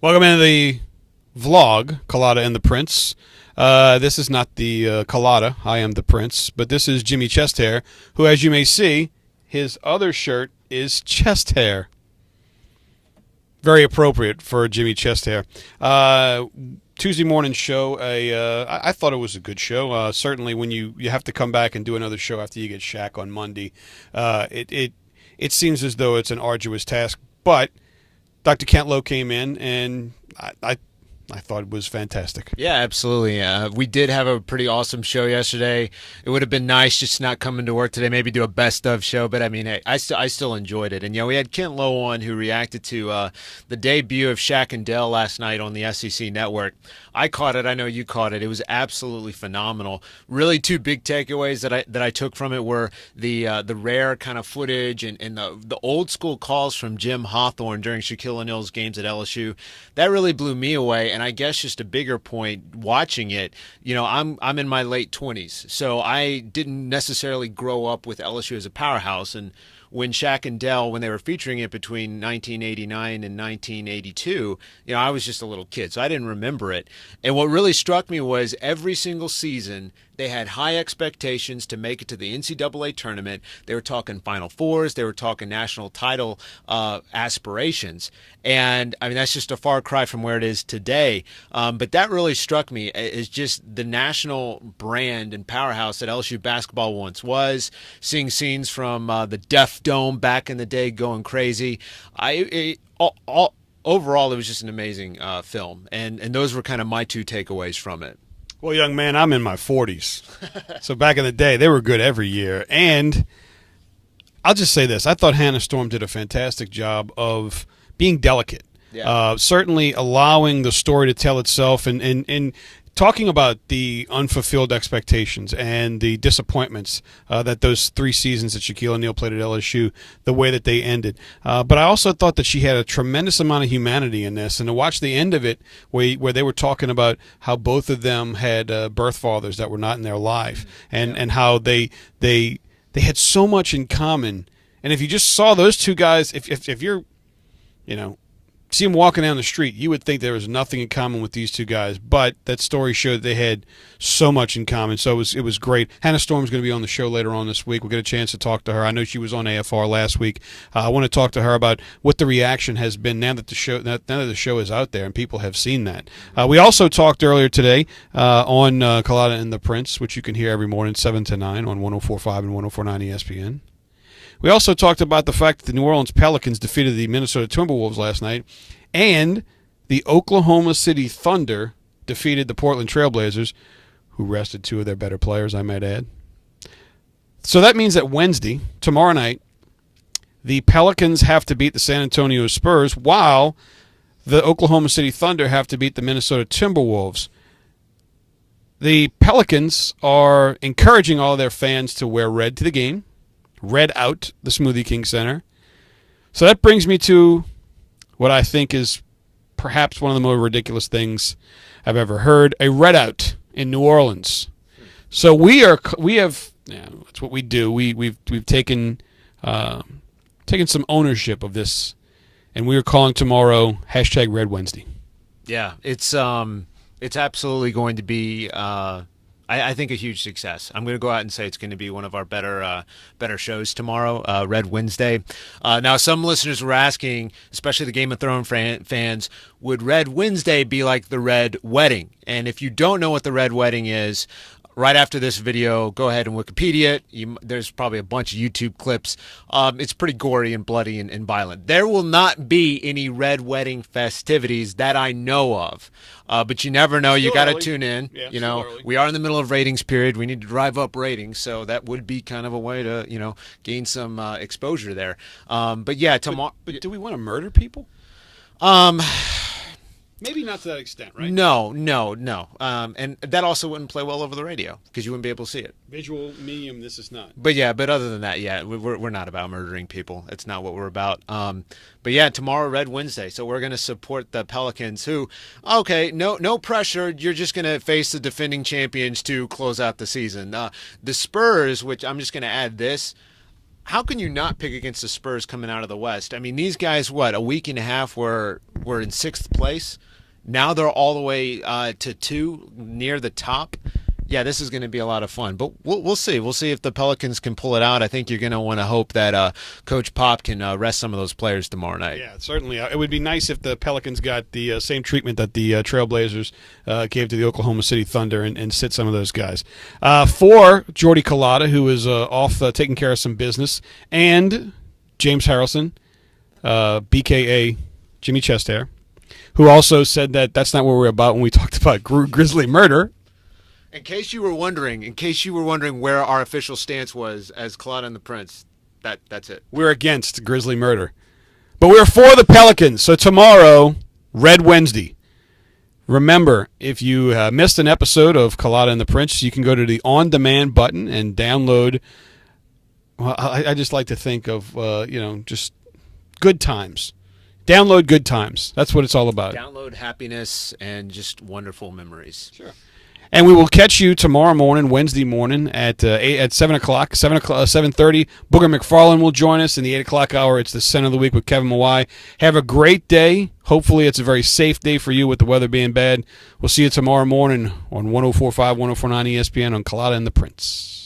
Welcome into the vlog, Culotta and the Prince. This is not the Culotta, I am the Prince, but this is Jimmy Chesthair, who, as you may see, his other shirt is chest hair. Very appropriate for Jimmy Chesthair. Tuesday morning show, I thought it was a good show. Certainly when you have to come back and do another show after you get Shaq on Monday, it seems as though it's an arduous task, but Dr. Kent Lowe came in, and I thought it was fantastic. Yeah, absolutely. We did have a pretty awesome show yesterday. It would have been nice just not coming to work today, maybe do a best of show. But I mean, hey, I still enjoyed it. And we had Kent Lowe on, who reacted to the debut of Shaq and Dell last night on the SEC network. I caught it. I know you caught it. It was absolutely phenomenal. Really, two big takeaways that I took from it were the rare kind of footage and the old school calls from Jim Hawthorne during Shaquille O'Neal's games at LSU. That really blew me away. And I guess just a bigger point, watching it, I'm in my late 20s, so I didn't necessarily grow up with LSU as a powerhouse. And when Shaq and Dell, when they were featuring it between 1989 and 1982, I was just a little kid, so I didn't remember it. And what really struck me was every single season they had high expectations to make it to the NCAA tournament. They were talking Final Fours. They were talking national title aspirations. And, I mean, that's just a far cry from where it is today. But that really struck me as just the national brand and powerhouse that LSU basketball once was. Seeing scenes from the Deaf Dome back in the day going crazy. Overall, it was just an amazing film. And those were kind of my two takeaways from it. Well, young man, I'm in my 40s. So back in the day, they were good every year. And I'll just say this. I thought Hannah Storm did a fantastic job of being delicate. Yeah. Certainly allowing the story to tell itself and talking about the unfulfilled expectations and the disappointments that those 3 seasons that Shaquille O'Neal played at LSU, the way that they ended. But I also thought that she had a tremendous amount of humanity in this. And to watch the end of it where they were talking about how both of them had birth fathers that were not in their life, and how they had so much in common. And if you just saw those two guys, if you're, see them walking down the street, you would think there was nothing in common with these two guys, but that story showed they had so much in common. So it was great. Hannah Storm's going to be on the show later on this week. We'll get a chance to talk to her. I know she was on AFR last week. I want to talk to her about what the reaction has been now that the show is out there and people have seen that. We also talked earlier today on Culotta and the Prince, which you can hear every morning 7 to 9 on 104.5 and 104.9 ESPN. We also talked about the fact that the New Orleans Pelicans defeated the Minnesota Timberwolves last night, and the Oklahoma City Thunder defeated the Portland Trailblazers, who rested 2 of their better players, I might add. So that means that Wednesday, tomorrow night, the Pelicans have to beat the San Antonio Spurs, while the Oklahoma City Thunder have to beat the Minnesota Timberwolves. The Pelicans are encouraging all their fans to wear red to the game. Red out the Smoothie King Center. So that brings me to what I think is perhaps one of the more ridiculous things I've ever heard: a red out in New Orleans. So we have that's what we do. We've taken some ownership of this, and we are calling tomorrow #Red Wednesday. Yeah, it's absolutely going to be. I think a huge success. I'm going to go out and say it's going to be one of our better shows tomorrow, Red Wednesday. Now, some listeners were asking, especially the Game of Thrones fans, would Red Wednesday be like the Red Wedding? And if you don't know what the Red Wedding is, right after this video, go ahead and Wikipedia it. There's probably a bunch of YouTube clips. It's pretty gory and bloody and violent. There will not be any Red Wedding festivities that I know of. But you never know. You got to tune in. Yeah, we are in the middle of ratings period. We need to drive up ratings, so that would be kind of a way to gain some exposure there. But yeah, tomorrow. But do we want to murder people? Maybe not to that extent, right? No. And that also wouldn't play well over the radio because you wouldn't be able to see it. Visual medium, this is not. But other than that, we're not about murdering people. It's not what we're about. But yeah, tomorrow, Red Wednesday. So we're going to support the Pelicans who, okay, no pressure. You're just going to face the defending champions to close out the season. The Spurs, which I'm just going to add this, how can you not pick against the Spurs coming out of the West? I mean, these guys, a week and a half were were in 6th place. Now they're all the way to 2 near the top. Yeah, this is going to be a lot of fun. But we'll see. We'll see if the Pelicans can pull it out. I think you're going to want to hope that Coach Pop can rest some of those players tomorrow night. Yeah, certainly. It would be nice if the Pelicans got the same treatment that the Trailblazers gave to the Oklahoma City Thunder and sit some of those guys. For Jordy Culotta, who is off taking care of some business, and James Harrelson, BKA Jimmy Chestair, who also said that that's not what we're about when we talked about Grizzly murder. In case you were wondering where our official stance was as Culotta and the Prince, that's it. We're against Grizzly murder. But we're for the Pelicans. So tomorrow, Red Wednesday. Remember, if you missed an episode of Culotta and the Prince, you can go to the on-demand button and download. Well, I just like to think of, just good times. Download good times. That's what it's all about. Download happiness and just wonderful memories. Sure. And we will catch you tomorrow morning, Wednesday morning at 7 o'clock, 7:30. Booger McFarland will join us in the 8 o'clock hour. It's the Center of the Week with Kevin Mawai. Have a great day. Hopefully it's a very safe day for you with the weather being bad. We'll see you tomorrow morning on 104.5, 104.9 ESPN on Culotta and the Prince.